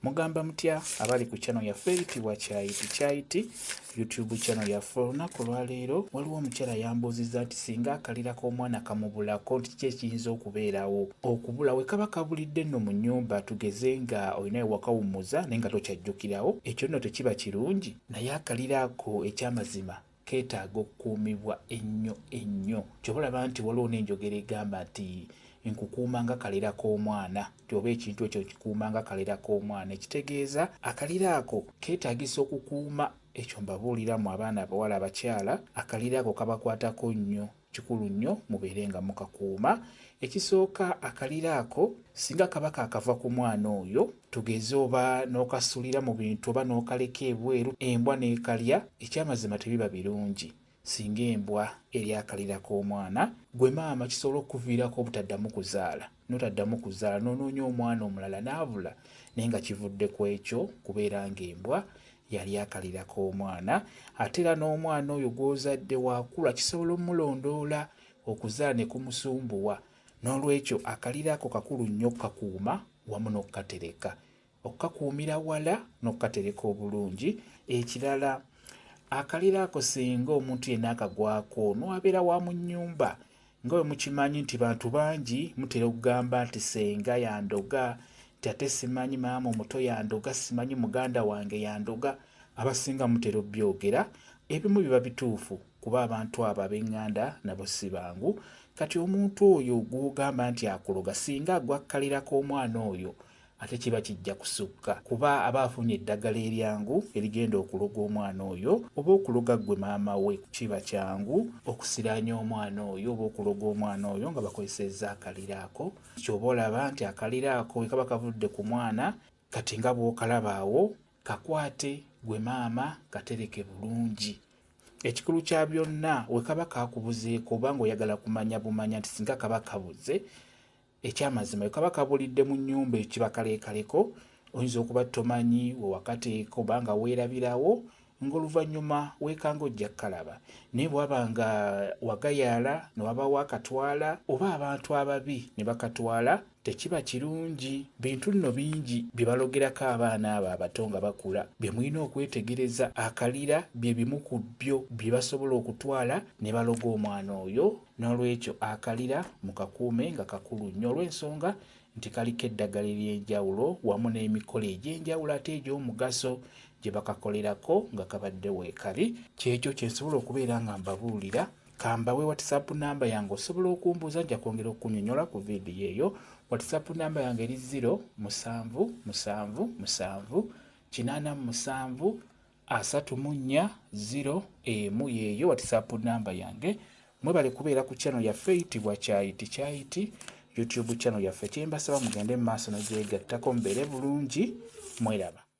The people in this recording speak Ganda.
Mugamba mutya abali ku channel yaffe eyitibwa Kyayiti YouTube channel yaffe. Olunaku lwaleero waliwo omukyala yambuuzizza nti singa akalira k'omwana kamubulako nti ki ekiyinza okubeerawo. Okubula we kaba kabulidde nno mu nnyumba, tugeze nga olina ewakawummuza naye nga tokyajjukirawo, ekyo nno tekiba kirungi. Naye akalira ako ekyamazima keetaaga okukuumibwa ennyo. Kyobalaba nti waliwo n'enjogera egamba nti nkukuuma nga kalira k'omwana, oba ekintu ekyo kikuuma nga kalira k'omwana. Ekitegeeza akalira ako keetaagisa okukuuma. Ekyo mbabuuliramu abaana abawala abakyala, akalira ako kabakwatako nnyo, kikulu nnyo mubeere nga mukakuuma. Ekisooka, akalira ako singa kaba kaakava ku mwana oyo, tugeze oba n'okasulira mu bintu oba n'okaleka ebweru, embwa n'ekalya, ekyamazima tebiba birungi. Singa embwa eri akalira k'omwana, gwe maama kisobola okuviirako obutaddamu kuzaala, n'otaddamu kuzaala n'onoonya omwana omulala n'abula, naye nga kivudde ku ekyo kubeera ng'embwa yali akalira k'omwana. Ate era n'omwana oyo gw'ozadde waakula, kisobola omulondoola okuzaala ne kumusumbuwa. N'olwekyo akalira ako kakulu nnyo okukakuuma wamu n'okukatereka, okukakuumira wala n'okukatereka obulungi. Ekirala, akalira ako singa omuntu yenna akagwako n'abeera wa mu nnyumba, nga bwe mukimanyi nti bantu bangi mutera okugamba nti senga yandoga, nti ate simanyi maama omuto yandoga, simanyi muganda wange yandoga. Abasinga mutera obyogera, ebimu biba bituufu kuba abantu abo ab'eŋŋanda nabo si bangu. Kati omuntu oyo gw'ogamba nti akuloga, singa agwa akalira k'omwana oyo, ate kiba kijja kusukka kuba aba afunye eddagala eryangu erigenda okuloga omwana oyo. Oba okuloga gwe maama we kiba kyangu okusiraanya omwana oyo, oba okuloga omwana oyo nga bakozesezza akalira ako. Kyoba olaba nti akalira ako we kaba kavudde ku mwana, kati nga bw'okalaba awo, kakwate gwe maama katereke bulungi. Ekikulu kya byonna, we kaba kakubuzeeko oba ng'oyagala kumanya bumanya nti singa kaba kabuze, ekyamazima we kaba kabulidde mu nnyumba ekiba kaleekaleko, oyinza okuba tomanyi we wakateeka oba nga weerabirawo, ng'oluvannyuma weekanga ojja kkalaba. Naye bw'aba nga wagayaala ne wabaawo akatwala, oba abantu ababi ne bakatwala, tekiba kirungi. Bintu nno bingi bye balogerako abaana abo abato nga bakula, bye mulina okwetegereza. Akalira bye bimu ku byo bye basobola okutwala ne baloga omwana oyo. N'olwekyo akalira mukakuume nga kakulu nnyo, olw'ensonga nti kaliko eddagala ery'enjawulo wamu n'emikolo egy'enjawulo ate egy'omugaso gye bakakolerako nga kabadde weekali. Kyekyo kye nsobola okubeera nga mbabuulira. Kambawe WhatsApp namba yange, osobola okumbuuza, nja kwongera okunyonyola ku vidiyo eyo. WhatsApp namba yange eri 077873401 yeeyo WhatsApp namba yange. Mwebale kubeera ku channel yaffe eyitibwa Kyayiti YouTube channel yaffe. Kyembasaba mugende mu maaso n'ogyegattako, mubeere bulungi, mweraba.